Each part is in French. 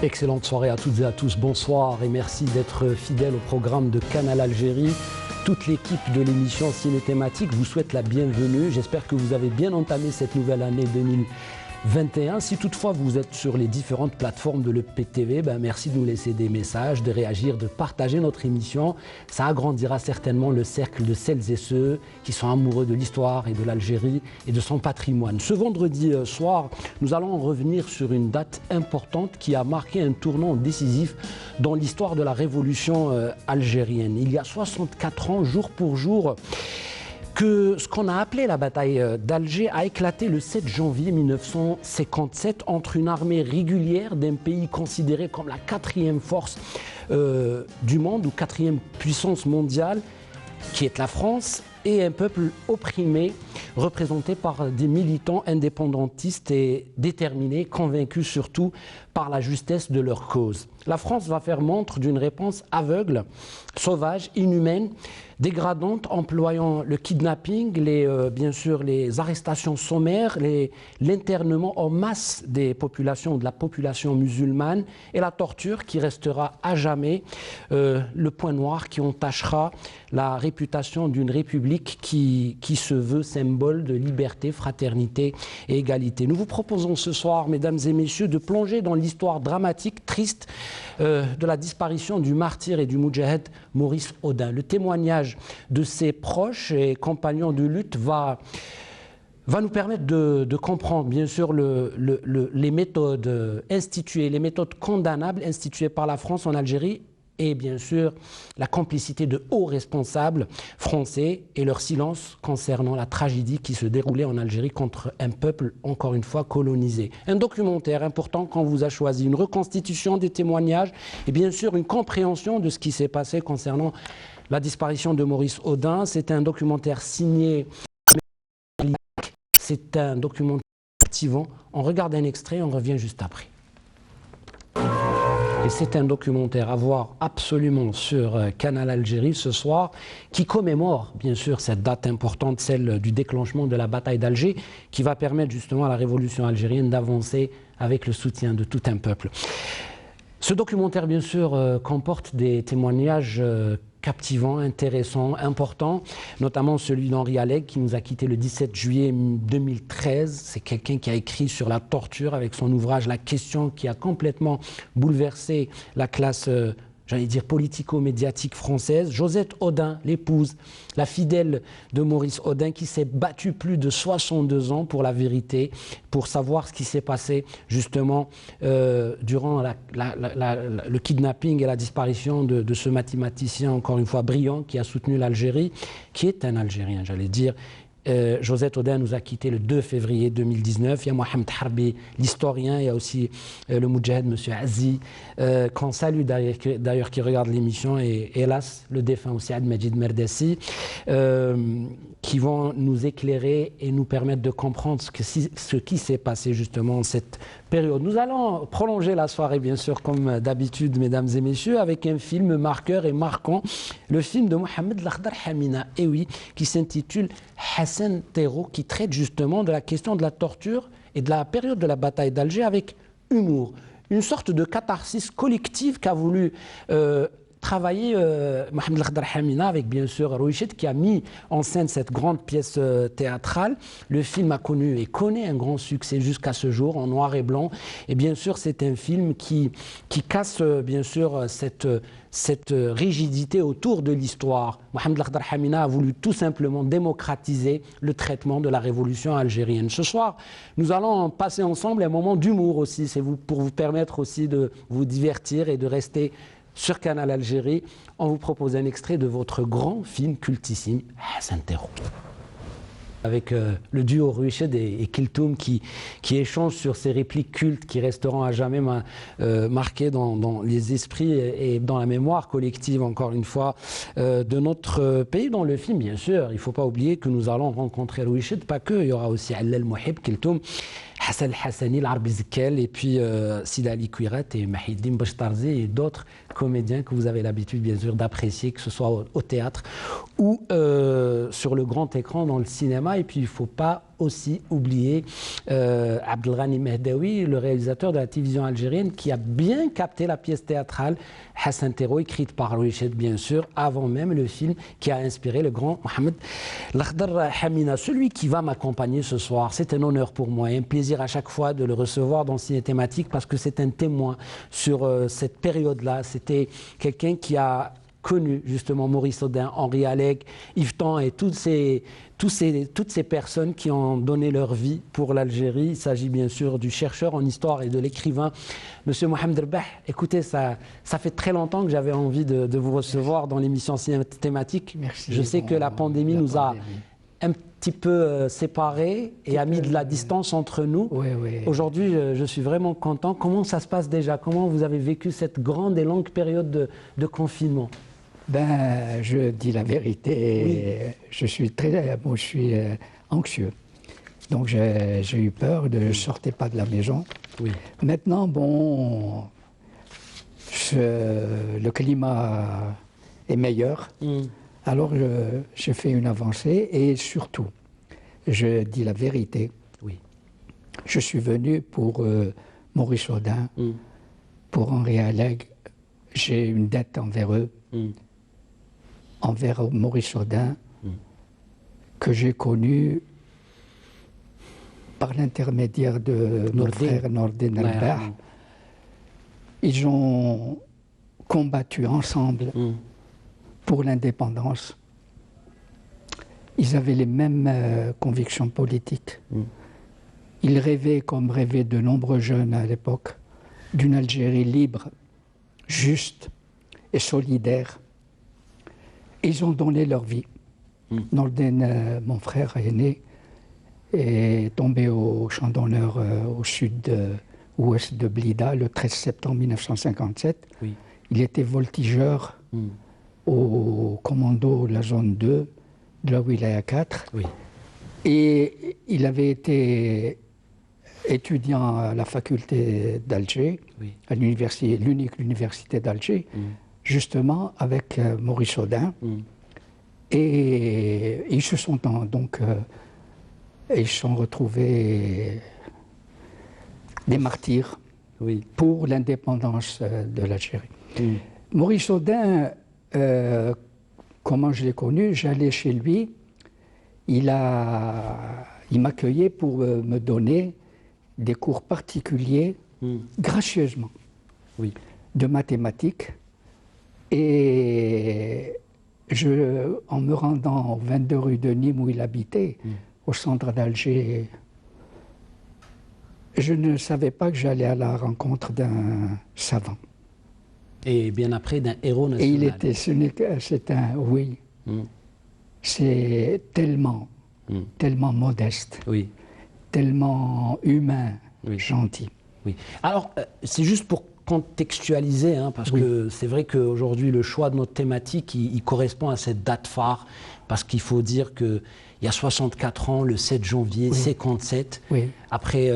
Excellente soirée à toutes et à tous, bonsoir et merci d'être fidèles au programme de Canal Algérie. Toute l'équipe de l'émission Ciné Thématique vous souhaite la bienvenue. J'espère que vous avez bien entamé cette nouvelle année 2021. Si toutefois vous êtes sur les différentes plateformes de l'EPTV, merci de nous laisser des messages, de réagir, de partager notre émission. Ça agrandira certainement le cercle de celles et ceux qui sont amoureux de l'histoire et de l'Algérie et de son patrimoine. Ce vendredi soir, nous allons revenir sur une date importante qui a marqué un tournant décisif dans l'histoire de la révolution algérienne. Il y a 64 ans, jour pour jour, que ce qu'on a appelé la bataille d'Alger a éclaté le 7 janvier 1957 entre une armée régulière d'un pays considéré comme la quatrième force du monde ou quatrième puissance mondiale, qui est la France, et un peuple opprimé, représenté par des militants indépendantistes et déterminés, convaincus surtout par la justesse de leur cause. La France va faire montre d'une réponse aveugle, sauvage, inhumaine, dégradante, employant le kidnapping, bien sûr les arrestations sommaires, l'internement en masse de la population musulmane et la torture qui restera à jamais le point noir qui entachera la réputation d'une république qui se veut symbole de liberté, fraternité et égalité. Nous vous proposons ce soir, mesdames et messieurs, de plonger dans l'histoire dramatique, triste, de la disparition du martyr et du moudjahed Maurice Audin. Le témoignage de ses proches et compagnons de lutte va nous permettre de comprendre, bien sûr, les méthodes instituées, les méthodes condamnables instituées par la France en Algérie et bien sûr la complicité de hauts responsables français et leur silence concernant la tragédie qui se déroulait en Algérie contre un peuple, encore une fois, colonisé. Un documentaire important qu'on vous a choisi, une reconstitution des témoignages et bien sûr une compréhension de ce qui s'est passé concernant la disparition de Maurice Audin. C'est un documentaire signé, c'est un documentaire activant. On regarde un extrait, on revient juste après. Et c'est un documentaire à voir absolument sur Canal Algérie ce soir, qui commémore bien sûr cette date importante, celle du déclenchement de la bataille d'Alger, qui va permettre justement à la révolution algérienne d'avancer avec le soutien de tout un peuple. Ce documentaire bien sûr comporte des témoignages captivant, intéressant, important, notamment celui d'Henri Alleg qui nous a quitté le 17 juillet 2013. C'est quelqu'un qui a écrit sur la torture avec son ouvrage La Question, qui a complètement bouleversé la classe, j'allais dire, politico-médiatique française. Josette Audin, l'épouse, la fidèle de Maurice Audin, qui s'est battue plus de 62 ans pour la vérité, pour savoir ce qui s'est passé justement durant le kidnapping et la disparition de ce mathématicien, encore une fois brillant, qui a soutenu l'Algérie, qui est un Algérien, j'allais dire. Josette Audin nous a quitté le 2 février 2019. Il y a Mohamed Harbi, l'historien, il y a aussi le moudjahed, M. Azi, qu'on salue d'ailleurs, qui regarde l'émission, et hélas, le défunt aussi Majid Merdassi, qui vont nous éclairer et nous permettre de comprendre ce qui s'est passé justement en cette période. Nous allons prolonger la soirée, bien sûr, comme d'habitude, mesdames et messieurs, avec un film marqueur et marquant, le film de Mohamed Lakhdar Hamina, et oui, qui s'intitule Hassan Terro, qui traite justement de la question de la torture et de la période de la bataille d'Alger avec humour. Une sorte de catharsis collective qu'a voulu travailler Mohamed Lakhdar Hamina avec bien sûr Rouichet, qui a mis en scène cette grande pièce théâtrale. Le film a connu et connaît un grand succès jusqu'à ce jour en noir et blanc. Et bien sûr, c'est un film qui casse bien sûr cette rigidité autour de l'histoire. Mohamed Lakhdar Hamina a voulu tout simplement démocratiser le traitement de la révolution algérienne. Ce soir, nous allons passer ensemble un moment d'humour aussi, pour vous permettre aussi de vous divertir et de rester sur Canal Algérie. On vous propose un extrait de votre grand film cultissime, Hassan Terro. Avec le duo Rouiched et Kiltoum qui échangent sur ces répliques cultes qui resteront à jamais marquées dans les esprits et dans la mémoire collective, encore une fois, de notre pays. Dans le film, bien sûr, il ne faut pas oublier que nous allons rencontrer Rouiched, pas que, il y aura aussi Allel Mouhib, Kiltoum, Hassan Hassani, l'Arbi Zkel, et puis Sida Ali Kouirat et Mahidine Bachtarzi et d'autres comédiens que vous avez l'habitude bien sûr d'apprécier, que ce soit au théâtre ou sur le grand écran dans le cinéma. Et puis il ne faut pas aussi oublier Abdelghani Mehdaoui, le réalisateur de la télévision algérienne, qui a bien capté la pièce théâtrale Hassan Tero, écrite par Louis Chet, bien sûr, avant même le film qui a inspiré le grand Mohamed Lakhdar Hamina. Celui qui va m'accompagner ce soir, c'est un honneur pour moi et un plaisir à chaque fois de le recevoir dans Ciné Thématique parce que c'est un témoin sur cette période-là. C'était quelqu'un qui a connu justement Maurice Audin, Henri Alleg, Yves Tan et toutes ces personnes qui ont donné leur vie pour l'Algérie. Il s'agit bien sûr du chercheur en histoire et de l'écrivain, Monsieur Mohamed Rebah. Écoutez, ça fait très longtemps que j'avais envie de vous recevoir dans l'émission Ciné Thématique. Merci. Je sais que la pandémie nous a un petit peu séparés et a mis de la distance entre nous. Oui, oui. Aujourd'hui, je suis vraiment content. Comment ça se passe déjà? Comment vous avez vécu cette grande et longue période de confinement? Ben, je dis la vérité, Oui. je suis anxieux. Donc j'ai eu peur, je ne sortais pas de la maison. Oui. Maintenant, bon, le climat est meilleur. Alors j'ai fait une avancée et surtout, je dis la vérité, Oui. je suis venu pour Maurice Audin, pour Henri Alleg. J'ai une dette envers eux. Envers Maurice Audin, que j'ai connu par l'intermédiaire de mon frère Nordin Albert. Ils ont combattu ensemble pour l'indépendance. Ils avaient les mêmes convictions politiques. Ils rêvaient, comme rêvaient de nombreux jeunes à l'époque, d'une Algérie libre, juste et solidaire. Ils ont donné leur vie. Nordin, mon frère aîné, est tombé au champ d'honneur au sud-ouest de Blida le 13 septembre 1957. Oui. Il était voltigeur au commando de la zone 2 de la Wilaya 4. Oui. Et il avait été étudiant à la faculté d'Alger, à l'université, l'unique université d'Alger, justement avec Maurice Audin. Et ils se sont ils sont retrouvés des martyrs pour l'indépendance de l'Algérie. Maurice Audin, comment je l'ai connu, j'allais chez lui, il m'accueillait pour me donner des cours particuliers gracieusement de mathématiques. Et en me rendant au 22 rue de Nîmes où il habitait, au centre d'Alger, je ne savais pas que j'allais à la rencontre d'un savant. Et bien après, d'un héros national. Et il était, c'est tellement modeste, tellement humain, gentil. Oui. Alors, c'est juste pour contextualiser, hein, parce que c'est vrai qu'aujourd'hui, le choix de notre thématique, il correspond à cette date phare, parce qu'il faut dire qu'il y a 64 ans, le 7 janvier 57, après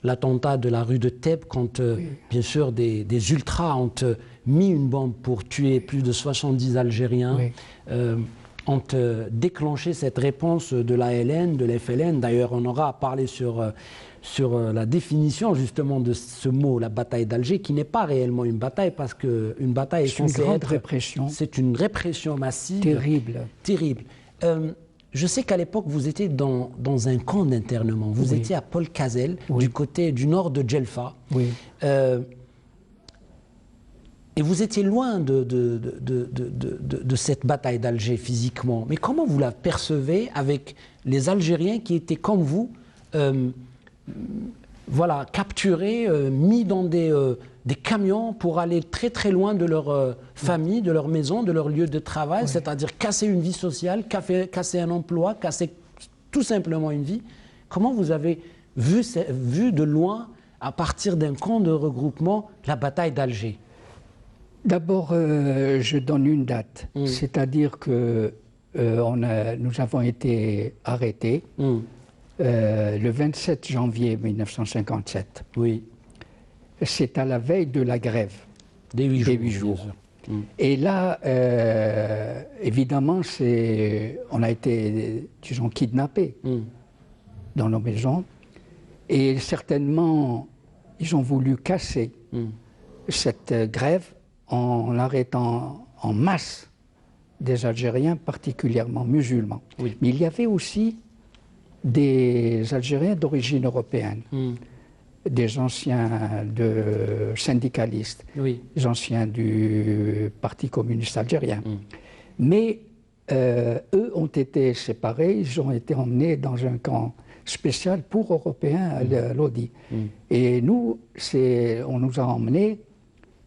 l'attentat de la rue de Thèbes, quand, bien sûr, des ultras ont mis une bombe pour tuer plus de 70 Algériens, ont déclenché cette réponse de l'ALN, de l'FLN. D'ailleurs, on aura parlé sur la définition justement de ce mot, la bataille d'Alger, qui n'est pas réellement une bataille, parce qu'une bataille est censée être... répression. C'est une répression massive. Terrible. Terrible. Je sais qu'à l'époque, vous étiez dans un camp d'internement. Vous étiez à Paul Cazel, du nord de Djelfa. Et vous étiez loin de cette bataille d'Alger physiquement. Mais comment vous la percevez avec les Algériens qui étaient comme vous, capturés, mis dans des camions pour aller très très loin de leur famille, de leur maison, de leur lieu de travail, c'est-à-dire casser une vie sociale, casser un emploi, casser tout simplement une vie. Comment vous avez vu de loin, à partir d'un camp de regroupement, la bataille d'Alger? D'abord, je donne une date, c'est-à-dire que nous avons été arrêtés le 27 janvier 1957. C'est à la veille de la grève des 8 jours. Et là, évidemment, on a été, disons, kidnappés. dans nos maisons. Et certainement, ils ont voulu casser cette grève en arrêtant en masse des Algériens, particulièrement musulmans. Oui. Mais il y avait aussi des Algériens d'origine européenne, des anciens syndicalistes, des anciens du Parti communiste algérien. Mais eux ont été séparés, ils ont été emmenés dans un camp spécial pour Européens à Lodi. Et nous, on nous a emmenés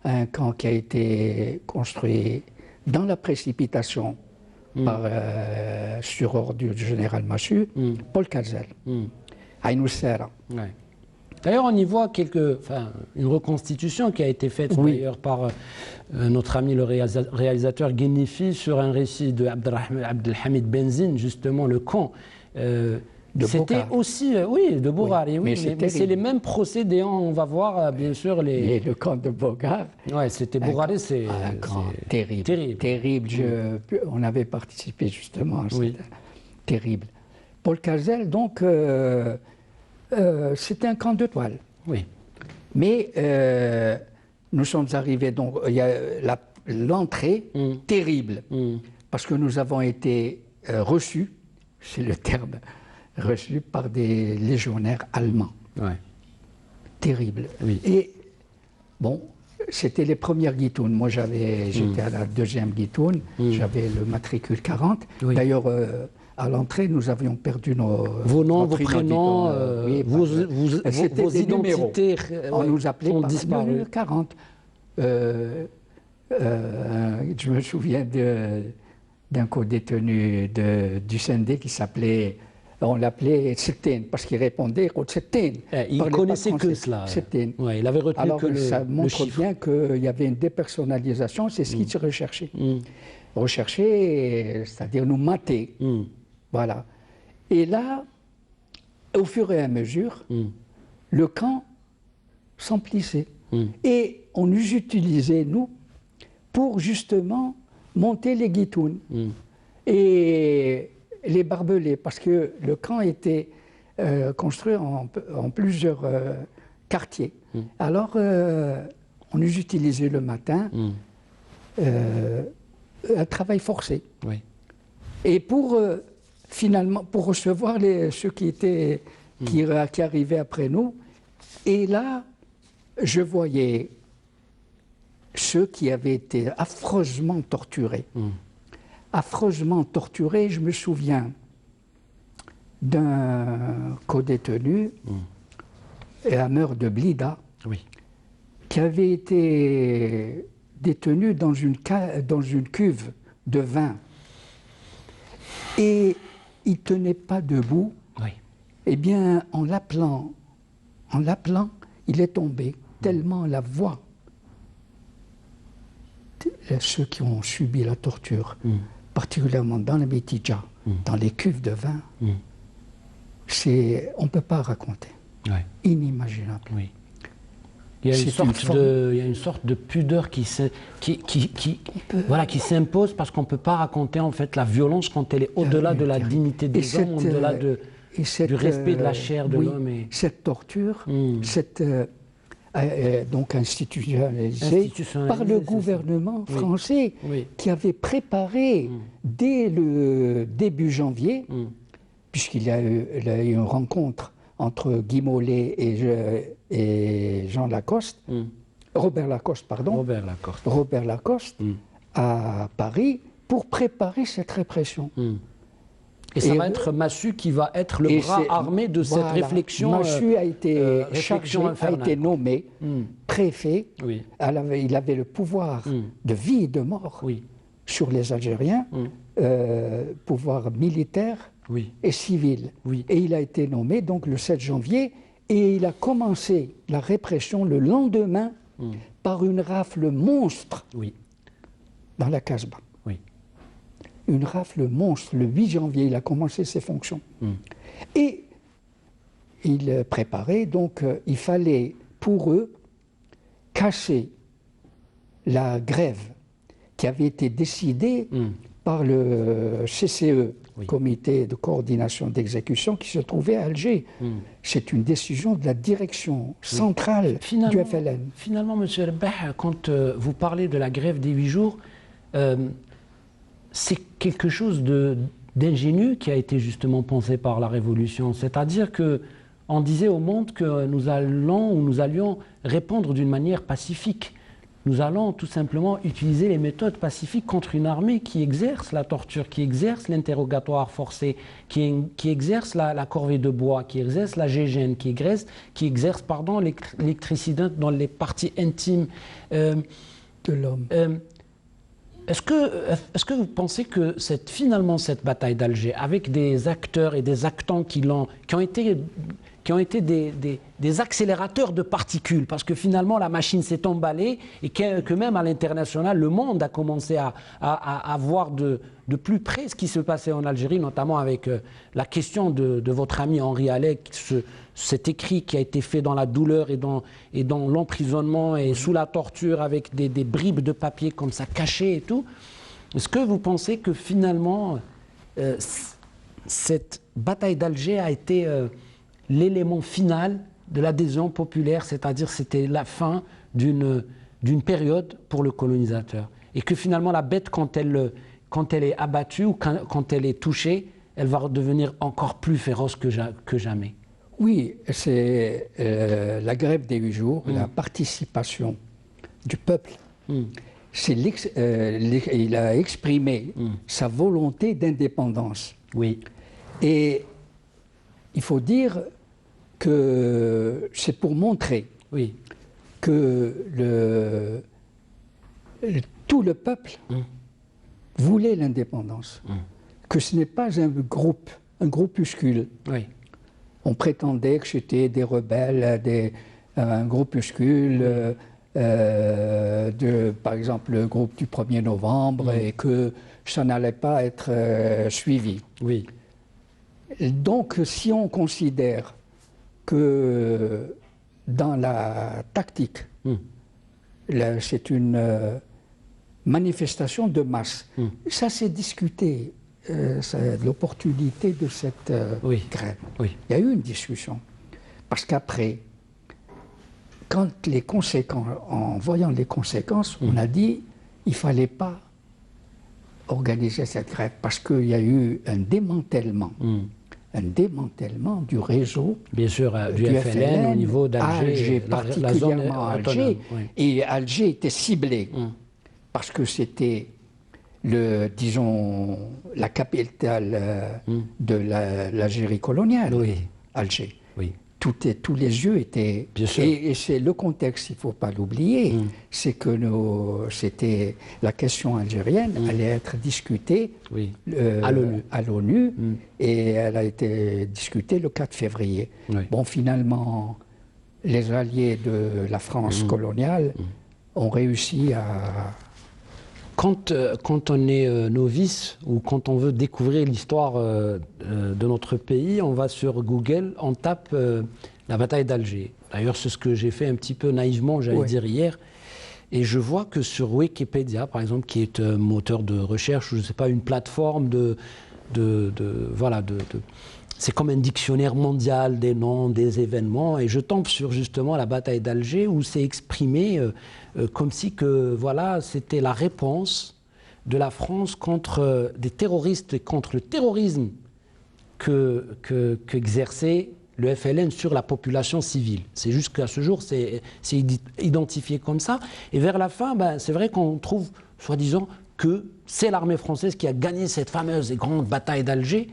à un camp qui a été construit dans la précipitation sur ordre du général Massu, Paul Kazel, à Inoussera. Ouais. D'ailleurs, on y voit une reconstitution qui a été faite d'ailleurs par notre ami le réalisateur Guénifi sur un récit de Abdelhamid Benzine, justement le camp. C'était aussi, de Bourari, mais c'est les mêmes procédés. On va voir, bien sûr, Et le camp de Bogar. Oui, c'était Bourari, c'est un camp terrible. On avait participé justement à cette terrible. Paul Kazel, donc, c'était un camp de toile. Oui. Mais nous sommes arrivés, donc, il y a l'entrée terrible, parce que nous avons été reçus, c'est le terme, reçus par des légionnaires allemands. Ouais. Terrible. Oui. Et bon, c'était les premières guitounes. Moi, j'étais à la deuxième guitoune, j'avais le matricule 40. Oui. D'ailleurs, à l'entrée, nous avions perdu vos noms, vos prénoms, vos identités. On nous appelait ont par disparu. 40. Je me souviens d'un co-détenu du Sendé qui s'appelait, on l'appelait Settin, parce qu'il répondait au Settin. Il connaissait que cela. Ouais, il avait retenu alors, que le ça montre chiffre. bien qu'il y avait une dépersonnalisation, c'est ce qu'il se recherchait. Rechercher, c'est-à-dire nous mater. Voilà. Et là, au fur et à mesure, le camp s'emplissait. Et on nous utilisait, nous, pour justement monter les guitounes et les barbelés, parce que le camp était construit en plusieurs quartiers. Alors, on nous utilisait le matin, un travail forcé. Oui. Et finalement, pour recevoir ceux qui arrivaient après nous, et là, je voyais ceux qui avaient été affreusement torturés. Affreusement torturés, je me souviens d'un co-détenu, Hammer de Blida, qui avait été détenu dans une cuve de vin. Et il ne tenait pas debout. Eh bien, en l'appelant, il est tombé, tellement la voix. Ceux qui ont subi la torture, particulièrement dans les Métidja, dans les cuves de vin, on ne peut pas raconter. Inimaginable. Oui. Il y a une sorte de pudeur qui s'impose parce qu'on ne peut pas raconter en fait la violence quand elle est au-delà de la dignité des hommes, au-delà du respect de la chair de l'homme. Cette torture, donc institutionnalisée par le gouvernement français qui avait préparé dès le début janvier, puisqu'il y a eu une rencontre entre Guy Mollet et Jean Lacoste, Robert Lacoste, à Paris, pour préparer cette répression. Et ça va être Massu qui va être le bras armé de cette réflexion. Massu a été nommé préfet. Il avait le pouvoir de vie et de mort sur les Algériens, pouvoir militaire et civil. Et il a été nommé donc le 7 janvier et il a commencé la répression le lendemain par une rafle monstre dans la Casbah. Une rafle monstre. Le 8 janvier, il a commencé ses fonctions. Et il préparait, donc il fallait pour eux casser la grève qui avait été décidée par le CCE comité de coordination d'exécution qui se trouvait à Alger. C'est une décision de la direction centrale du FLN. Finalement, M. Rabah, quand vous parlez de la grève des 8 jours, c'est quelque chose d'ingénieux qui a été justement pensé par la Révolution. C'est-à-dire qu'on disait au monde que nous allions répondre d'une manière pacifique. Nous allons tout simplement utiliser les méthodes pacifiques contre une armée qui exerce la torture, qui exerce l'interrogatoire forcé, qui exerce la corvée de bois, qui exerce la gégène, qui exerce l'électricité dans les parties intimes de l'homme. Est-ce que vous pensez que finalement cette bataille d'Alger, avec des acteurs et des actants qui ont été des accélérateurs de particules, parce que finalement la machine s'est emballée et que même à l'international, le monde a commencé à voir de plus près ce qui se passait en Algérie, notamment avec la question de votre ami Henri Alleg, cet écrit qui a été fait dans la douleur et dans l'emprisonnement et sous la torture avec des bribes de papier comme ça cachées et tout. Est-ce que vous pensez que finalement cette bataille d'Alger a été l'élément final de l'adhésion populaire, c'est-à-dire c'était la fin d'une période pour le colonisateur, et que finalement la bête, quand elle est abattue ou quand elle est touchée, elle va devenir encore plus féroce que jamais? Oui, c'est la grève des 8 jours, la participation du peuple. Il a exprimé sa volonté d'indépendance. Oui. Et il faut dire que c'est pour montrer que tout le peuple voulait l'indépendance, que ce n'est pas un groupuscule. Oui. On prétendait que c'était des rebelles, un groupuscule, par exemple le groupe du 1er novembre, et que ça n'allait pas être suivi. Oui. Donc, si on considère que dans la tactique, c'est une manifestation de masse, ça s'est discuté, l'opportunité de cette grève. Oui. Il y a eu une discussion. Parce qu'après, en voyant les conséquences, on a dit qu'il ne fallait pas organiser cette grève parce qu'il y a eu un démantèlement du réseau, bien sûr, du FLN au niveau d'Alger, particulièrement à Alger. Et Alger était ciblé parce que c'était la capitale de l'Algérie coloniale, Alger. Oui. Tous les yeux étaient... Et c'est le contexte, il ne faut pas l'oublier, c'est que la question algérienne allait être discutée à l'ONU, et elle a été discutée le 4 février. Bon, finalement, les alliés de la France coloniale ont réussi à... Quand on est novice ou quand on veut découvrir l'histoire de notre pays, on va sur Google, on tape la bataille d'Alger. D'ailleurs, c'est ce que j'ai fait un petit peu naïvement, j'allais dire hier. Et je vois que sur Wikipédia, par exemple, qui est un moteur de recherche, je ne sais pas, une plateforme c'est comme un dictionnaire mondial des noms, des événements, et je tombe sur justement la bataille d'Alger où c'est exprimé comme si c'était la réponse de la France contre des terroristes et contre le terrorisme qu'exerçait le FLN sur la population civile. C'est juste qu'à ce jour, c'est identifié comme ça. Et vers la fin, c'est vrai qu'on trouve, soi-disant, que c'est l'armée française qui a gagné cette fameuse et grande bataille d'Alger,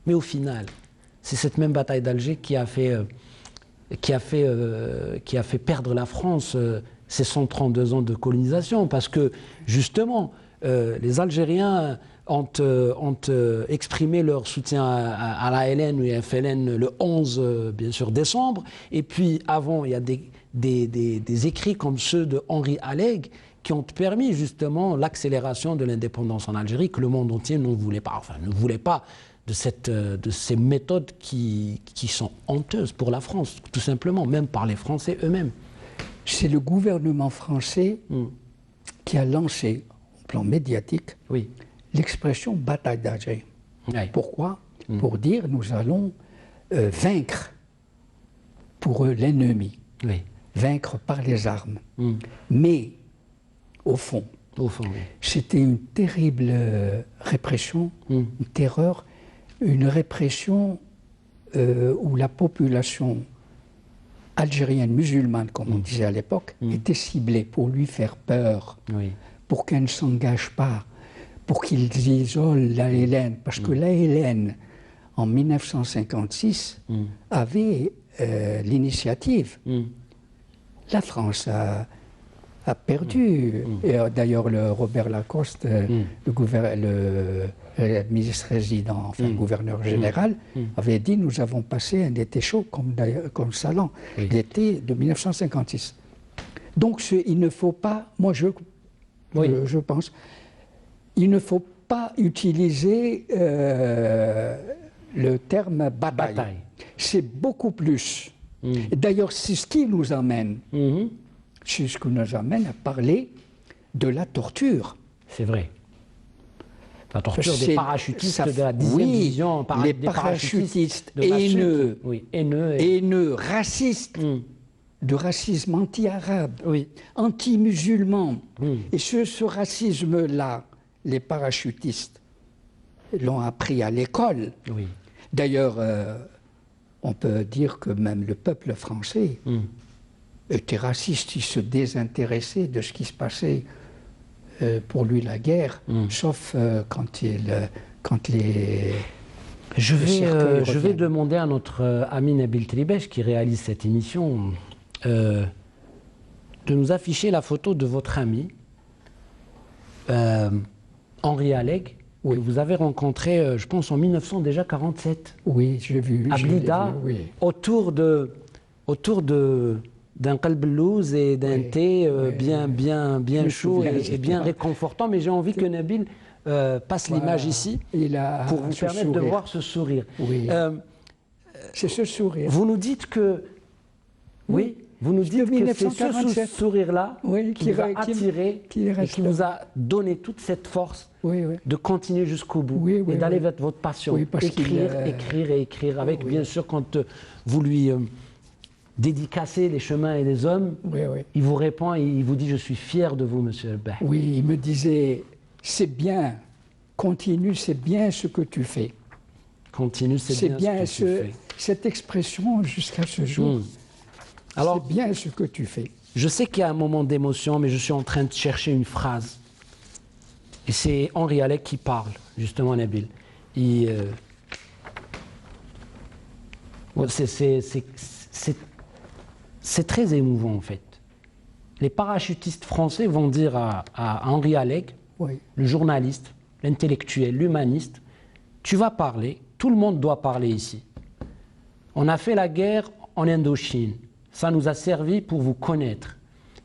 mais au final, c'est cette même bataille d'Alger qui a fait perdre la France ses 132 ans de colonisation, parce que justement, les Algériens ont exprimé leur soutien à la LN ou à FLN le 11 bien sûr, décembre, et puis avant, il y a des écrits comme ceux de Henri Alleg qui ont permis justement l'accélération de l'indépendance en Algérie, que le monde entier ne voulait pas de ces méthodes qui sont honteuses pour la France, tout simplement, même par les Français eux-mêmes. C'est le gouvernement français qui a lancé, au plan médiatique, l'expression bataille d'Alger. Oui. Pourquoi? Pour dire nous allons vaincre pour eux l'ennemi, Oui. vaincre par les armes. Mais au fond, Oui. c'était une terrible répression, une terreur, une répression où la population algérienne musulmane, comme on disait à l'époque, était ciblée pour lui faire peur, pour qu'elle ne s'engage pas, pour qu'ils isolent la Hélène. Parce que la Hélène, en 1956, avait l'initiative. La France a perdu. Et d'ailleurs, Robert Lacoste, le ministre résident, enfin gouverneur général, avait dit nous avons passé un été chaud comme Salan, l'été de 1956. Donc il ne faut pas, moi je pense, il ne faut pas utiliser le terme bataille. C'est beaucoup plus. D'ailleurs, c'est ce qui nous amène. C'est ce qui nous amène à parler de la torture. C'est vrai. La torture des parachutistes de la 10e division. Les parachutistes haineux, haineux, racistes, de racisme anti-arabe, anti-musulman. Et ce racisme-là, les parachutistes l'ont appris à l'école. D'ailleurs, on peut dire que même le peuple français était raciste, il se désintéressait de ce qui se passait pour lui la guerre, sauf quand les... Je vais demander à notre ami Nabil Tribesh, qui réalise cette émission, de nous afficher la photo de votre ami, Henri Alleg, que vous avez rencontré, je pense, en 1947. Oui, je l'ai vu. À Blida, autour d'un qalbelouz et d'un thé bien chaud et bien réconfortant. Mais j'ai envie que Nabil passe l'image ici pour vous permettre de voir ce sourire. C'est ce sourire. Vous nous dites que... Vous nous dites que c'est ce sourire-là qui vous a attiré et qui vous a donné toute cette force de continuer jusqu'au bout et d'aller vers votre passion. Écrire, avec bien sûr quand vous lui dédicacez les chemins et les hommes, il vous répond et il vous dit « Je suis fier de vous, monsieur Elbah ». Oui, il me disait « C'est bien, continue, c'est bien ce que tu fais ». Continue, c'est bien ce que tu fais. Cette expression jusqu'à ce jour. Alors, c'est bien ce que tu fais. Je sais qu'il y a un moment d'émotion, mais je suis en train de chercher une phrase. Et c'est Henri Alleg qui parle, justement, Nabil. C'est très émouvant, en fait. Les parachutistes français vont dire à Henri Alleg, le journaliste, l'intellectuel, l'humaniste, tu vas parler, tout le monde doit parler ici. On a fait la guerre en Indochine. Ça nous a servi pour vous connaître.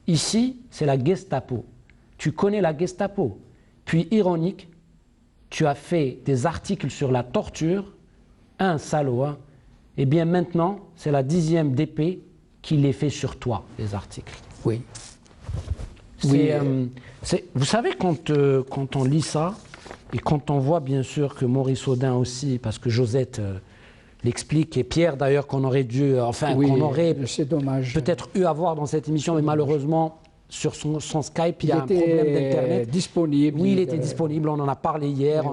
Ici, c'est la Gestapo. Tu connais la Gestapo. Puis, ironique, tu as fait des articles sur la torture, un salaud, hein. Eh bien, maintenant, c'est la 10e DP qui les fait sur toi, les articles. Oui. Vous savez, quand on lit ça, et quand on voit, bien sûr, que Maurice Audin aussi, parce que Josette... l'explique, et Pierre d'ailleurs qu'on aurait dû, qu'on aurait peut-être eu à voir dans cette émission, mais malheureusement sur son Skype il y a un problème d'internet. Disponible. Oui, il était disponible, on en a parlé hier,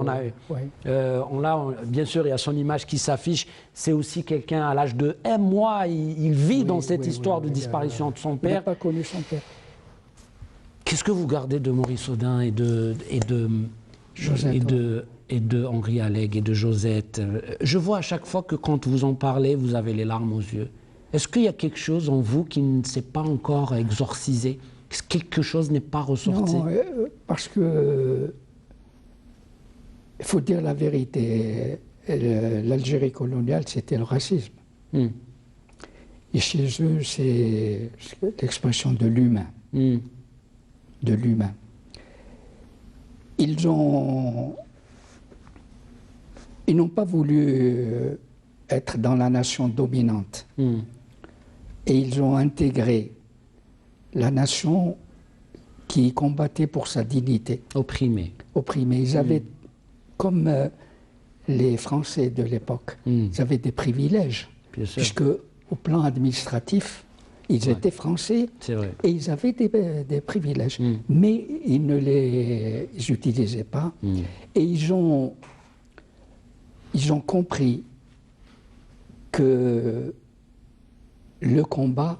bien sûr il y a son image qui s'affiche, c'est aussi quelqu'un à l'âge de un mois, il vit dans cette histoire de disparition de son père. Il n'a pas connu son père. Qu'est-ce que vous gardez de Maurice Audin et de Henri Alleg et de Josette? Je vois à chaque fois que quand vous en parlez, vous avez les larmes aux yeux. Est-ce qu'il y a quelque chose en vous qui ne s'est pas encore exorcisé? Est-ce que quelque chose n'est pas ressorti? Non, parce que il faut dire la vérité. L'Algérie coloniale, c'était le racisme. Et chez eux, c'est l'expression de l'humain. De l'humain. Ils n'ont pas voulu être dans la nation dominante. Et ils ont intégré la nation qui combattait pour sa dignité. Opprimée. Ils avaient comme les Français de l'époque, ils avaient des privilèges, puisque au plan administratif, ils étaient français et ils avaient des privilèges, mais ils ne les utilisaient pas et ils ont compris que le combat,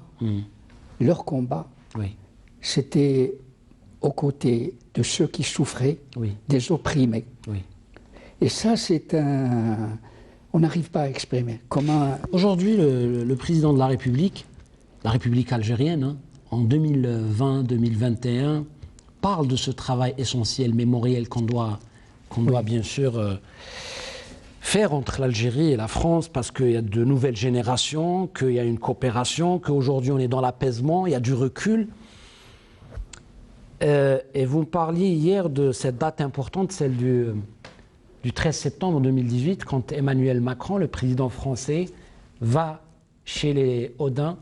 leur combat, c'était aux côtés de ceux qui souffraient, des opprimés. Et ça, on n'arrive pas à exprimer. Aujourd'hui, le président de la République algérienne, hein, en 2020-2021, parle de ce travail essentiel, mémoriel qu'on doit bien sûr faire entre l'Algérie et la France, parce qu'il y a de nouvelles générations, qu'il y a une coopération, qu'aujourd'hui on est dans l'apaisement, il y a du recul. Et vous me parliez hier de cette date importante, celle du 13 septembre 2018, quand Emmanuel Macron, le président français, va chez les Audin,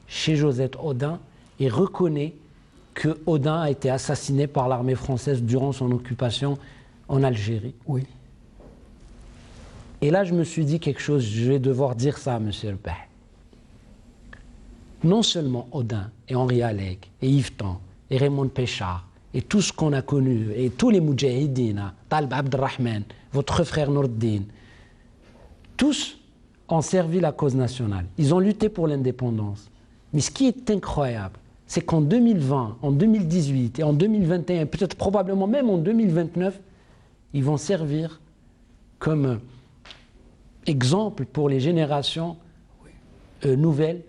chez Josette Audin, et reconnaît que Audin a été assassiné par l'armée française durant son occupation en Algérie. Oui. Et là, je me suis dit quelque chose, je vais devoir dire ça, monsieur le père. Non seulement Audin et Henri Alleg et Yveton et Raymond Péchard et tout ce qu'on a connu, et tous les Moudjahidines, Talb Abdelrahman, votre frère Nourdine, tous ont servi la cause nationale. Ils ont lutté pour l'indépendance. Mais ce qui est incroyable, c'est qu'en 2020, en 2018 et en 2021, peut-être probablement même en 2029, ils vont servir comme exemple pour les générations nouvelles,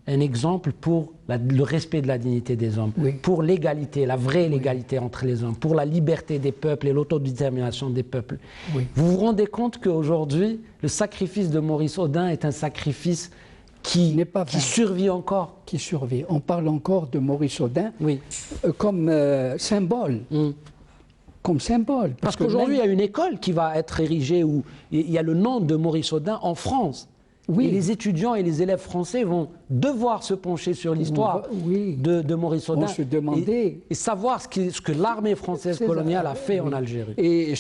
un exemple pour le respect de la dignité des hommes, pour l'égalité, la vraie l'égalité entre les hommes, pour la liberté des peuples et l'autodétermination des peuples. Vous vous rendez compte qu'aujourd'hui, le sacrifice de Maurice Audin est un sacrifice qui survit encore. Qui survit. On parle encore de Maurice Audin comme symbole. Comme symbole. Parce qu'aujourd'hui, il y a une école qui va être érigée où il y a le nom de Maurice Audin en France. Et les étudiants et les élèves français vont devoir se pencher sur l'histoire de Maurice Audin et savoir ce que l'armée française coloniale a fait en Algérie. Et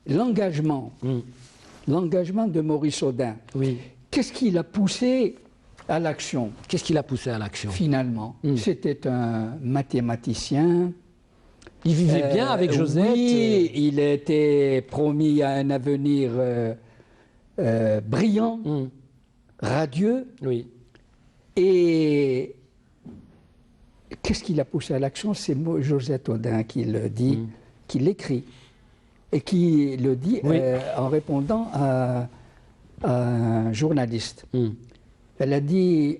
l'engagement de Maurice Audin, qu'est-ce qui l'a poussé à l'action? Qu'est-ce qui l'a poussé à l'action? Finalement, c'était un mathématicien. Il vivait bien avec Josette. Oui, il était promis à un avenir brillant, radieux. Et qu'est-ce qui l'a poussé à l'action? C'est Josette Audin qui le dit, qui l'écrit, et qui le dit en répondant à un journaliste. Elle a dit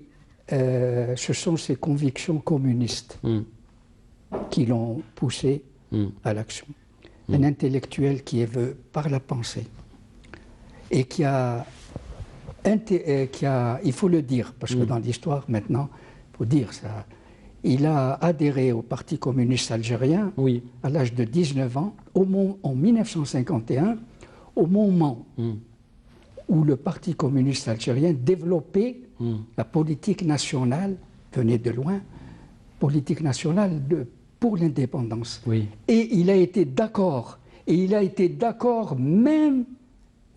ce sont ses convictions communistes qui l'ont poussé à l'action. Un intellectuel qui est vu par la pensée et qui a, il faut le dire, parce que dans l'histoire maintenant, il faut dire ça, il a adhéré au Parti communiste algérien à l'âge de 19 ans, en 1951, au moment où le Parti communiste algérien développait la politique nationale, venait de loin, politique nationale pour l'indépendance. Et il a été d'accord, même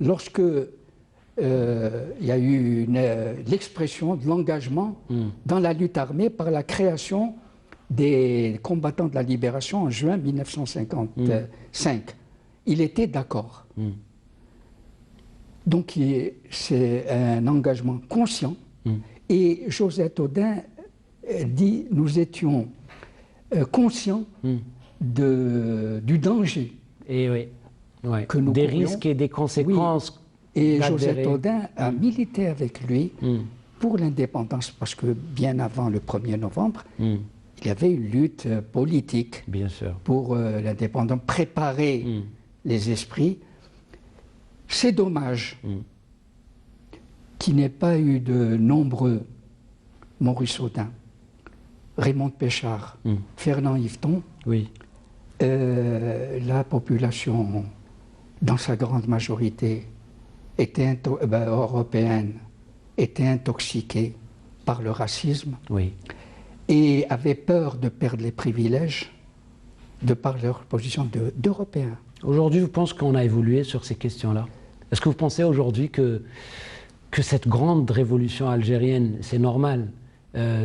lorsque il y a eu l'expression de l'engagement dans la lutte armée par la création des combattants de la libération en juin 1955. Il était d'accord. Donc c'est un engagement conscient. Et Josette Audin dit, nous étions conscients du danger. Que nous des risques et des conséquences. Et Josette Audin a milité avec lui pour l'indépendance, parce que bien avant le 1er novembre, il y avait une lutte politique pour l'indépendance, préparer les esprits. C'est dommage qu'il n'y ait pas eu de nombreux Maurice Audin, Raymond Péchard, Fernand Yveton. La population, dans sa grande majorité, européenne, était intoxiquée par le racisme et avait peur de perdre les privilèges de par leur position d'Européens. Aujourd'hui, vous pensez qu'on a évolué sur ces questions-là? Est-ce que vous pensez aujourd'hui que cette grande révolution algérienne, c'est normal,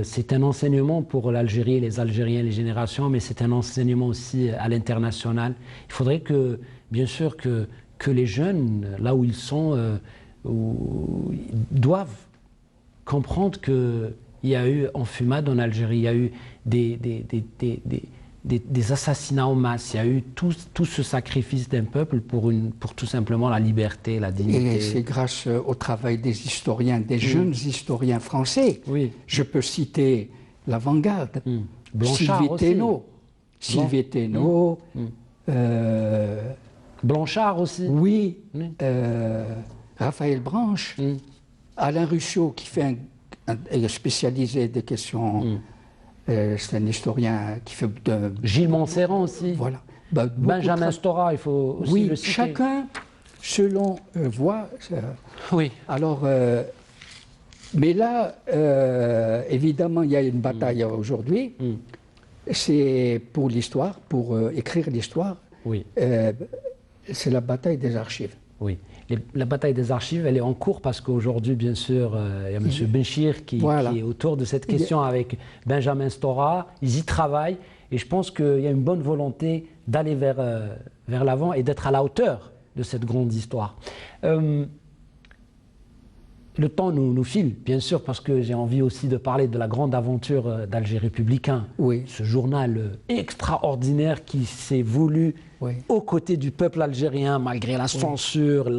c'est un enseignement pour l'Algérie, les Algériens, les générations, mais c'est un enseignement aussi à l'international. Il faudrait que, bien sûr, que les jeunes, là où ils sont, doivent comprendre qu'il y a eu enfumade en Algérie, il y a eu des assassinats en masse, il y a eu tout ce sacrifice d'un peuple pour tout simplement la liberté, la dignité. Et c'est grâce au travail des historiens, des jeunes historiens français. Oui. Je peux citer l'avant-garde, Sylvie Thénault, Blanchard aussi. Oui, Raphaël Branche, Alain Ruchot qui est spécialisé des questions... c'est un historien qui fait de... Gilles Montserrand aussi. Voilà. Benjamin Stora, il faut aussi le citer. Chacun selon voit. Oui. Alors, mais là, évidemment, il y a une bataille aujourd'hui. C'est pour l'histoire, pour écrire l'histoire. Oui. C'est la bataille des archives. Oui. La bataille des archives, elle est en cours parce qu'aujourd'hui, bien sûr, il y a M. Benchir qui est autour de cette question avec Benjamin Stora. Ils y travaillent et je pense qu'il y a une bonne volonté d'aller vers l'avant et d'être à la hauteur de cette grande histoire. Le temps nous file, bien sûr, parce que j'ai envie aussi de parler de la grande aventure d'Alger Républicain. Oui. Ce journal extraordinaire qui s'est voulu aux côtés du peuple algérien, malgré la censure,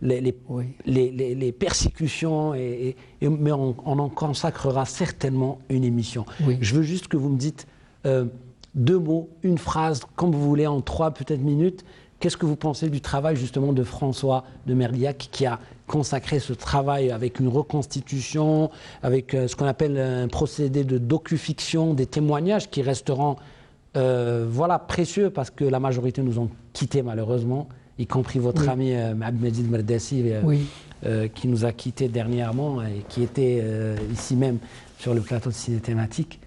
les persécutions, mais on en consacrera certainement une émission. Oui. Je veux juste que vous me dites 2 mots, une phrase, comme vous voulez, en 3 peut-être minutes. Qu'est-ce que vous pensez du travail justement de François de Merliac qui a consacré ce travail avec une reconstitution, avec ce qu'on appelle un procédé de docufiction, des témoignages qui resteront précieux parce que la majorité nous ont quittés malheureusement, y compris votre ami Abdelmajid Merdassi qui nous a quittés dernièrement et qui était ici même sur le plateau de Ciné Thématique.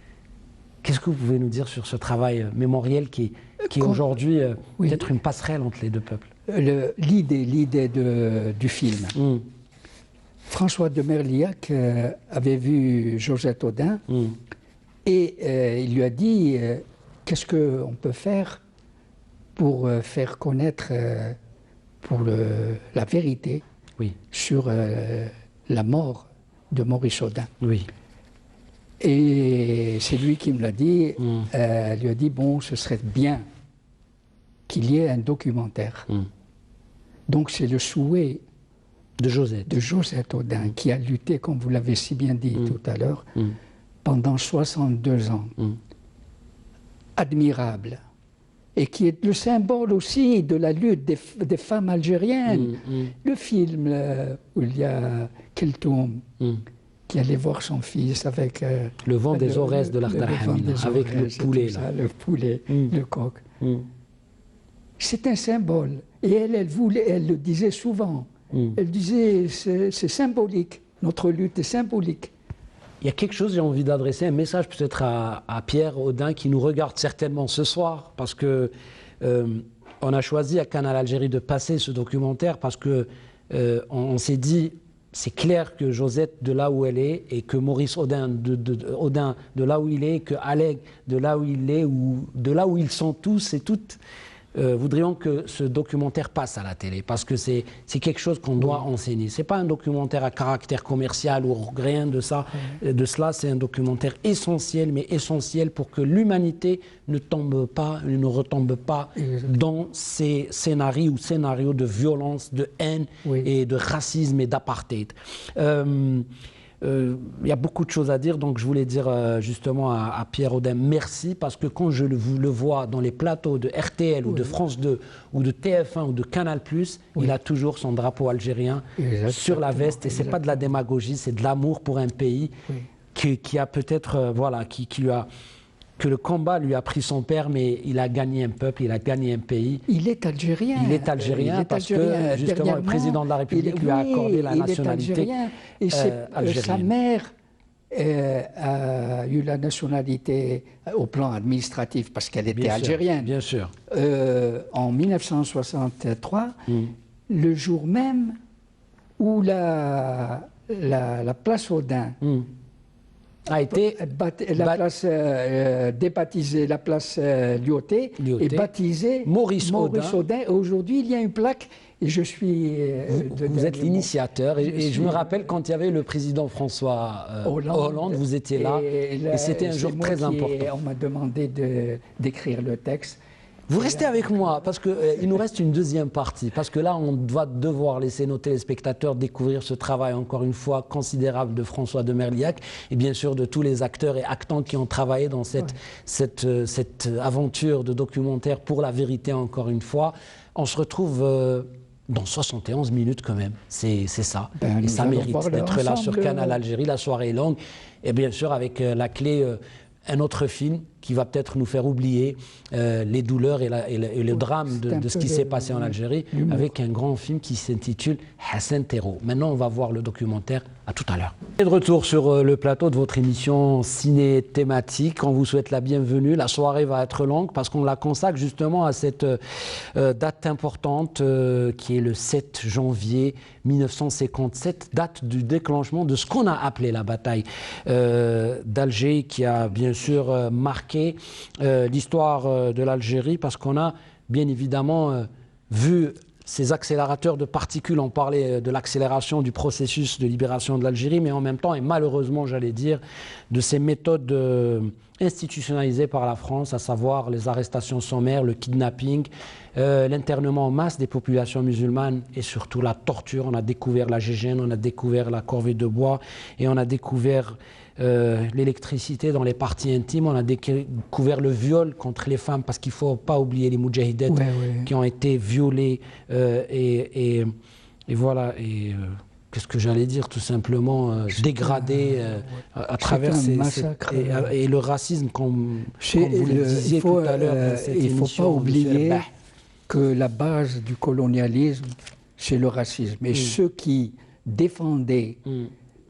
Qu'est-ce que vous pouvez nous dire sur ce travail mémoriel qui est aujourd'hui peut-être une passerelle entre les deux peuples? L'idée du film. François de Merliac avait vu Josette Audin et il lui a dit qu'est-ce qu'on peut faire pour faire connaître la vérité sur la mort de Maurice Audin. Oui. Et c'est lui qui me l'a dit. Lui a dit bon, ce serait bien qu'il y ait un documentaire. Donc c'est le souhait de Josette Audin qui a lutté, comme vous l'avez si bien dit tout à l'heure, pendant 62 ans. Admirable. Et qui est le symbole aussi de la lutte des femmes algériennes. Le film où il y a Keltoum qui allait voir son fils avec... le vent des Aurès de l'Ardarhamina, avec le poulet. Le poulet, le coq. C'est un symbole. Et elle le disait souvent. Elle disait, c'est symbolique. Notre lutte est symbolique. Il y a quelque chose, j'ai envie d'adresser un message peut-être à Pierre Audin qui nous regarde certainement ce soir, parce que on a choisi à Canal Algérie de passer ce documentaire parce que on s'est dit, c'est clair que Josette de là où elle est et que Maurice Audin Audin de là où il est, que Alec de là où il est, ou de là où ils sont tous et toutes, voudrions que ce documentaire passe à la télé parce que c'est quelque chose qu'on doit enseigner. C'est pas un documentaire à caractère commercial ou rien de ça, de cela. C'est un documentaire essentiel, mais essentiel pour que l'humanité ne retombe pas dans ces scénarios de violence, de haine et de racisme et d'apartheid. Il y a beaucoup de choses à dire, donc je voulais dire justement à Pierre Audin merci, parce que quand je le vois dans les plateaux de RTL ou de France 2 ou de TF1 ou de Canal+, il a toujours son drapeau algérien sur la veste, et c'est pas de la démagogie, c'est de l'amour pour un pays qui a peut-être, que le combat lui a pris son père, mais il a gagné un peuple, il a gagné un pays. Il est algérien. Il est algérien parce que, justement, le président de la République lui a accordé la nationalité algérien. Et sa mère a eu la nationalité au plan administratif parce qu'elle était algérienne. Bien sûr. En 1963, le jour même où la place Audin a été débaptisée, la place Lyautey est baptisée Maurice Audin. Aujourd'hui, il y a une plaque. Et je suis. Vous êtes l'initiateur. Et je me rappelle quand il y avait le président François Hollande, vous étiez là. Et c'était un jour très important. On m'a demandé d'écrire le texte. Vous restez avec moi, parce qu'il nous reste une deuxième partie. Parce que là, on va devoir laisser nos téléspectateurs découvrir ce travail, encore une fois, considérable de François de Merliac, et bien sûr de tous les acteurs et actants qui ont travaillé dans cette aventure de documentaire pour la vérité, encore une fois. On se retrouve dans 71 minutes quand même, c'est ça. Et ça mérite d'être là sur Canal Algérie, la soirée est longue. Et bien sûr, avec la clé, un autre film qui va peut-être nous faire oublier les douleurs et le drame de ce qui s'est passé en Algérie, avec un grand film qui s'intitule Hassan Terro. Maintenant, on va voir le documentaire. À tout à l'heure. Et de retour sur le plateau de votre émission Ciné Thématique. On vous souhaite la bienvenue. La soirée va être longue parce qu'on la consacre justement à cette date importante qui est le 7 janvier 1957, date du déclenchement de ce qu'on a appelé la bataille d'Alger, qui a bien sûr marqué l'histoire de l'Algérie, parce qu'on a bien évidemment vu ces accélérateurs de particules. On parlait de l'accélération du processus de libération de l'Algérie, mais en même temps, et malheureusement j'allais dire, de ces méthodes institutionnalisées par la France, à savoir les arrestations sommaires, le kidnapping, l'internement en masse des populations musulmanes et surtout la torture. On a découvert la GIGN, on a découvert la corvée de bois et on a découvert l'électricité dans les parties intimes, on a découvert le viol contre les femmes, parce qu'il ne faut pas oublier les moudjahidettes qui ont été violées et voilà, et qu'est-ce que j'allais dire, tout simplement dégradées à travers ces massacres et le racisme, comme vous le disiez tout à l'heure. Il ne faut pas oublier que la base du colonialisme, c'est le racisme. Et ceux qui défendaient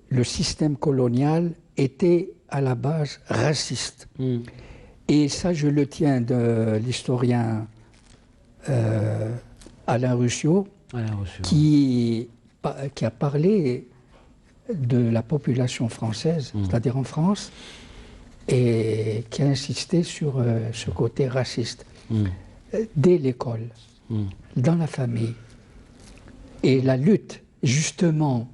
le système colonial étaient à la base racistes. Et ça, je le tiens de l'historien Alain Ruscio, qui a parlé de la population française, c'est-à-dire en France, et qui a insisté sur ce côté raciste. Dès l'école, dans la famille. Et la lutte, justement,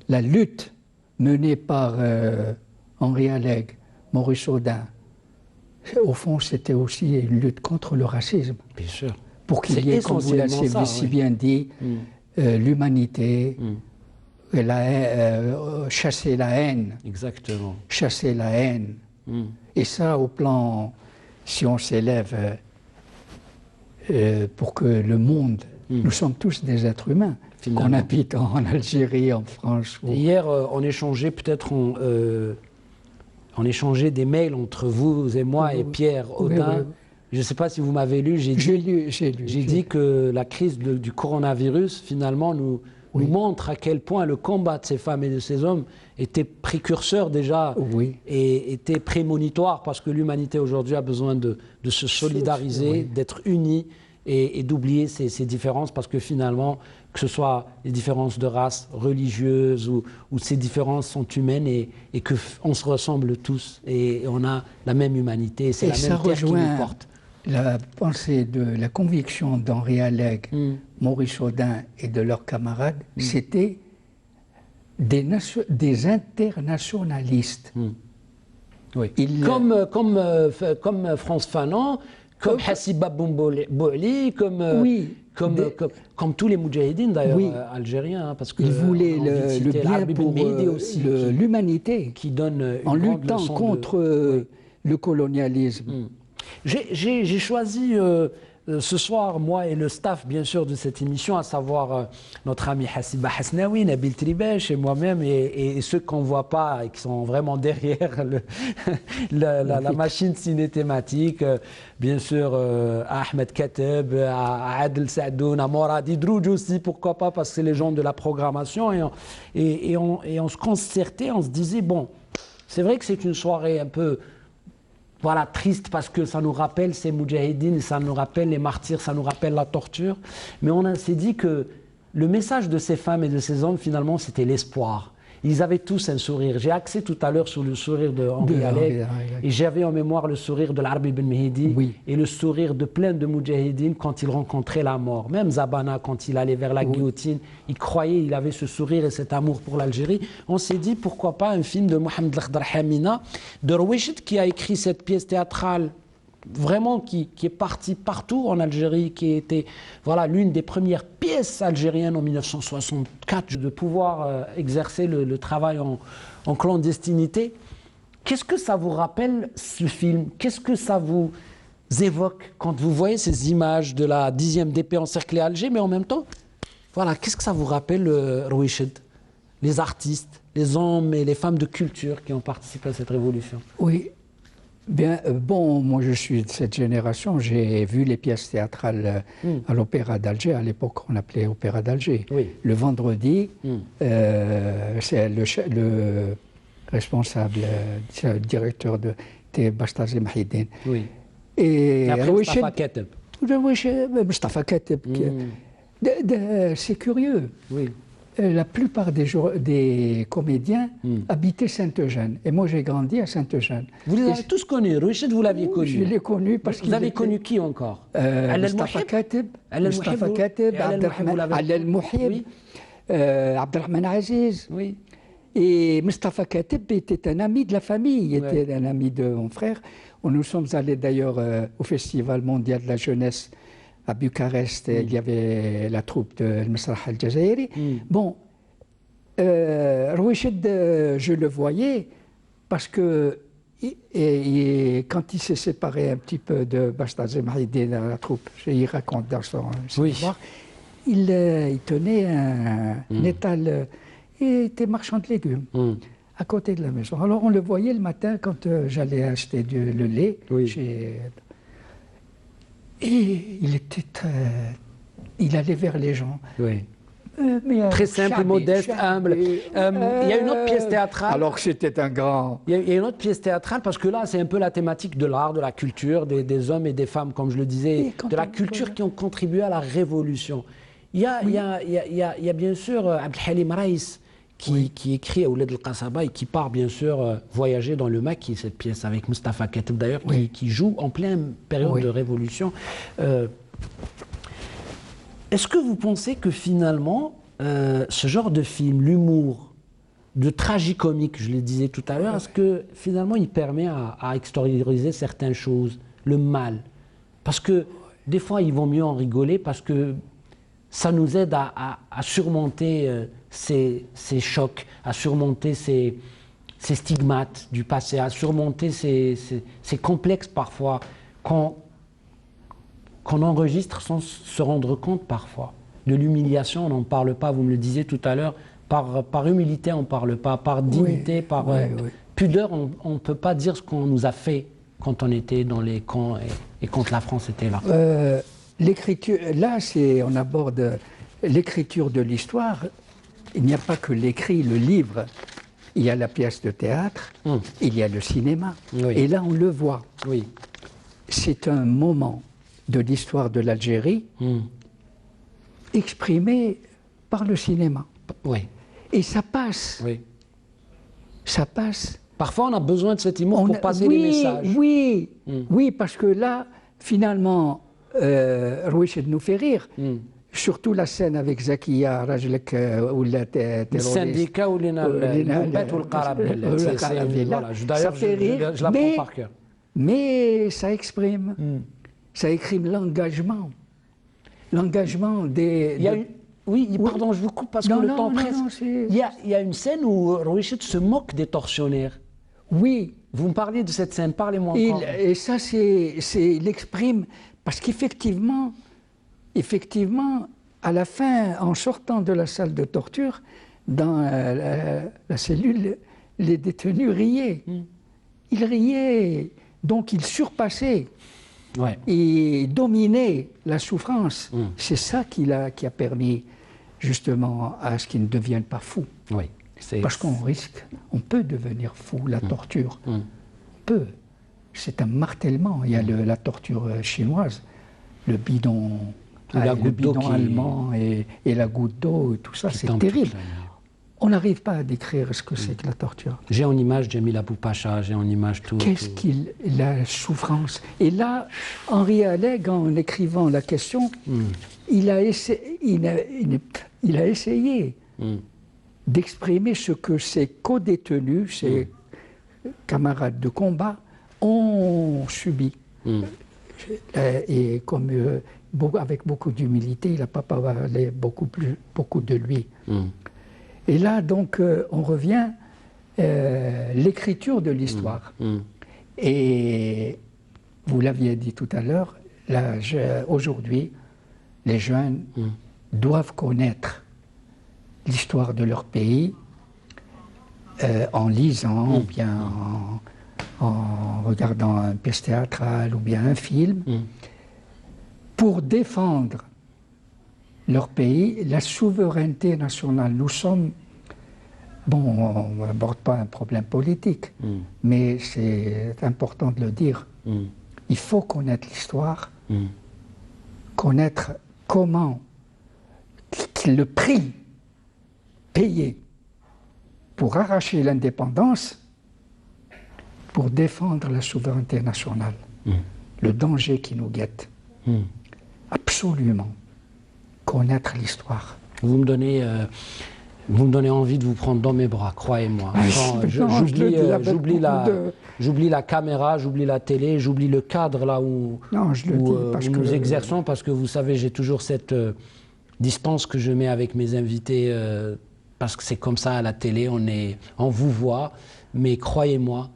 la lutte menée par Henri Allègre, Maurice Audin, au fond, c'était aussi une lutte contre le racisme. Bien sûr. Pour qu'il y ait, comme vous l'avez si bien dit, l'humanité, chasser la haine. Exactement. Chasser la haine. Et ça, au plan, si on s'élève pour que le monde, nous sommes tous des êtres humains, qu'on habite en Algérie, en France. Hier, on échangeait peut-être, on échangeait des mails entre vous et moi et Pierre Audin. Je ne sais pas si vous m'avez lu, j'ai dit que la crise du coronavirus, finalement, nous montre à quel point le combat de ces femmes et de ces hommes était précurseur déjà et était prémonitoire, parce que l'humanité aujourd'hui a besoin de se solidariser, d'être unie et d'oublier ces différences, parce que finalement, que ce soit les différences de race, religieuses, ou ces différences sont humaines et qu'on se ressemble tous et on a la même humanité, c'est la même terre qui nous porte. La pensée de la conviction d'Henri Allègre, Maurice Audin et de leurs camarades, c'était des internationalistes. Comme Frantz Fanon, comme Hassiba Bouali, comme tous les moudjahidines d'ailleurs algériens, parce que ils voulaient le bien pour l'humanité, qui donne en luttant contre le colonialisme. J'ai choisi ce soir, moi et le staff, bien sûr, de cette émission, à savoir notre ami Hassiba Hasnaoui, Nabil Tribesh et moi-même, et ceux qu'on ne voit pas et qui sont vraiment derrière la machine ciné-thématique, bien sûr, Ahmed Kateb, Adel Saadoun, Morad Idrouj aussi, pourquoi pas, parce que c'est les gens de la programmation, et on se concertait, on se disait, bon, c'est vrai que c'est une soirée un peu... Voilà, triste parce que ça nous rappelle ces moudjahidines, ça nous rappelle les martyrs, ça nous rappelle la torture. Mais on s'est dit que le message de ces femmes et de ces hommes, finalement, c'était l'espoir. Ils avaient tous un sourire. J'ai axé tout à l'heure sur le sourire de Henri Alec, et j'avais en mémoire le sourire de l'Arbi Ben Mehdi, et le sourire de plein de moudjahidines quand ils rencontraient la mort. Même Zabana, quand il allait vers la guillotine, il croyait, il avait ce sourire et cet amour pour l'Algérie. On s'est dit, pourquoi pas un film de Mohamed Lakhdar Hamina, de Rouichet, qui a écrit cette pièce théâtrale vraiment qui est partie partout en Algérie, qui était voilà, l'une des premières pièces algériennes en 1964, de pouvoir exercer le travail en clandestinité. Qu'est-ce que ça vous rappelle, ce film? Qu'est-ce que ça vous évoque quand vous voyez ces images de la 10e DP encerclée à Alger, mais en même temps, voilà, qu'est-ce que ça vous rappelle, Rouichet? Les artistes, les hommes et les femmes de culture qui ont participé à cette révolution. Oui. Bien, bon, moi je suis de cette génération, j'ai vu les pièces théâtrales à l'Opéra d'Alger, à l'époque on appelait Opéra d'Alger. Oui. Le vendredi, c'est le responsable, le directeur de Bastazi Mahidine. Oui. Et après Mustafa Kateb. Mustafa Kateb, c'est curieux. Oui. La plupart des comédiens habitaient Saint-Eugène. Et moi, j'ai grandi à Saint-Eugène. Vous les avez tous connus. Rouichet, vous l'aviez connu. Je l'ai connu parce que... Vous avez connu qui encore? Mustafa Kateb, Alel Mouhib, Abdelrahman Aziz. Oui. Et Mustafa Kateb était un ami de la famille, il était un ami de mon frère. Nous sommes allés d'ailleurs au Festival mondial de la jeunesse à Bucarest, il y avait la troupe de Masrah al-Jazairi. Bon, Rouichet, je le voyais parce que quand il s'est séparé un petit peu de Bastazi Mahidine dans la troupe, il raconte dans son histoire, il tenait un étal, il était marchand de légumes à côté de la maison. Alors on le voyait le matin quand j'allais acheter le lait chez... Et il allait vers les gens. Oui. Très simple, modeste, humble. Il y a une autre pièce théâtrale. Alors que c'était un grand... Il y a une autre pièce théâtrale, parce que là, c'est un peu la thématique de l'art, de la culture, des hommes et des femmes, comme je le disais, de la culture qui ont contribué à la révolution. Il y a bien sûr Abdelhalim Raïs, qui écrit à Ouled el-Qassaba et qui part bien sûr voyager dans le Maquis, cette pièce avec Mustafa Kateb d'ailleurs, qui joue en pleine période de révolution. Est-ce que vous pensez que finalement, ce genre de film, l'humour, de tragicomique, je le disais tout à l'heure, est-ce que finalement il permet à extérioriser certaines choses, le mal? Parce que des fois, il vaut mieux en rigoler parce que ça nous aide à surmonter ces chocs, à surmonter ces stigmates du passé, à surmonter ces complexes parfois qu'on enregistre sans se rendre compte parfois. De l'humiliation, on n'en parle pas, vous me le disiez tout à l'heure, par humilité on ne parle pas, par dignité, par pudeur, on ne peut pas dire ce qu'on nous a fait quand on était dans les camps et quand la France était là. L'écriture, là on aborde l'écriture de l'histoire. Il n'y a pas que l'écrit, le livre. Il y a la pièce de théâtre, il y a le cinéma. Et là, on le voit. C'est un moment de l'histoire de l'Algérie exprimé par le cinéma. Et ça passe. Ça passe. Parfois, on a besoin de cet humour pour passer les messages. Oui, parce que là, finalement, Rouichet nous fait rire. Surtout la scène avec Zakia, Rajlek ou la terroriste. Le syndicat ou l'Inalbet ou le Qarabel. D'ailleurs, je l'apprends par cœur. Mais ça exprime l'engagement. L'engagement des... Oui, pardon, je vous coupe parce que le temps presse. Il y a une scène où Rouichet se moque des tortionnaires. Oui. Vous me parliez de cette scène, parlez-moi encore. Et ça, il exprime Parce qu'effectivement, à la fin, en sortant de la salle de torture, dans la cellule, les détenus riaient. Ils riaient, donc ils surpassaient et dominaient la souffrance. C'est ça qui a permis justement à ce qu'ils ne deviennent pas fous. Oui, parce qu'on risque, on peut devenir fou, la torture. On peut. C'est un martèlement. Il y a la torture chinoise, le bidon, le bidon allemand et la goutte d'eau, et tout ça, c'est terrible. On n'arrive pas à décrire ce que c'est que la torture. J'ai en image Jamil Abou Pacha, j'ai en image tout. Qu'est-ce qu'il... la souffrance. Et là, Henri Alleg, en écrivant la question, il a essayé d'exprimer ce que ses co-détenus, ses camarades de combat, ont subi. Et comme, avec beaucoup d'humilité, il n'a pas parlé beaucoup de lui. Et là, donc, on revient l'écriture de l'histoire. Et vous l'aviez dit tout à l'heure, aujourd'hui, les jeunes doivent connaître l'histoire de leur pays en lisant, ou bien en regardant une pièce théâtrale, ou bien un film, pour défendre leur pays, la souveraineté nationale. Nous sommes, bon, on n'aborde pas un problème politique, mais c'est important de le dire. Il faut connaître l'histoire, connaître comment, le prix payé pour arracher l'indépendance, pour défendre la souveraineté nationale, le danger qui nous guette. Absolument. Connaître l'histoire. Vous me donnez envie de vous prendre dans mes bras, croyez-moi. J'oublie la caméra, j'oublie la télé, j'oublie le cadre là où nous exerçons, parce que vous savez, j'ai toujours cette distance que je mets avec mes invités, parce que c'est comme ça à la télé, on vous voit, mais croyez-moi,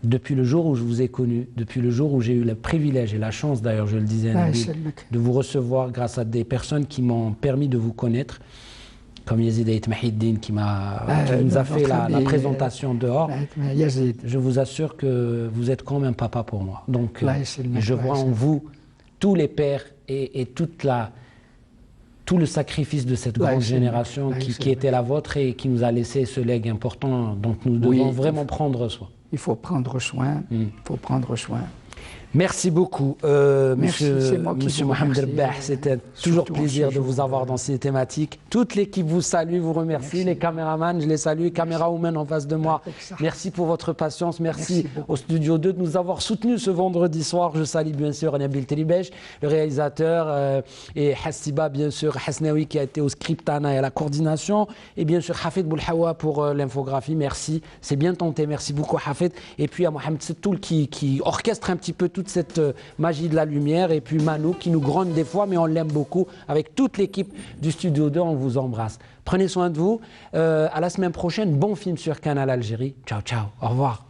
depuis le jour où je vous ai connu, depuis le jour où j'ai eu le privilège et la chance, d'ailleurs, je le disais, de vous recevoir grâce à des personnes qui m'ont permis de vous connaître, comme Yazid Ait Mahiddin qui nous a fait la présentation dehors. Je vous assure que vous êtes comme un papa pour moi. Donc, je vois en vous tous les pères et tout le sacrifice de cette grande génération qui était la vôtre et qui nous a laissé ce legs important dont nous devons vraiment prendre soin. Il faut prendre soin, Merci beaucoup, Monsieur Mohamed Rebah. C'était toujours plaisir de vous avoir dans ces thématiques. Toute l'équipe vous salue, vous remercie. Les caméramans, je les salue. Camérawoman en face de moi, merci pour votre patience. Merci au Studio 2 de nous avoir soutenus ce vendredi soir. Je salue bien sûr Nabil Telibej, le réalisateur, et Hassiba, bien sûr, Hasnaoui qui a été au scriptana et à la coordination. Et bien sûr, Hafid Boulhawa pour l'infographie. Merci, c'est bien tenté. Merci beaucoup, Hafid. Et puis à Mohamed Settoul qui orchestre un petit peu toute cette magie de la lumière, et puis Manu qui nous grogne des fois, mais on l'aime beaucoup. Avec toute l'équipe du Studio 2, on vous embrasse. Prenez soin de vous. À la semaine prochaine. Bon film sur Canal Algérie. Ciao, ciao. Au revoir.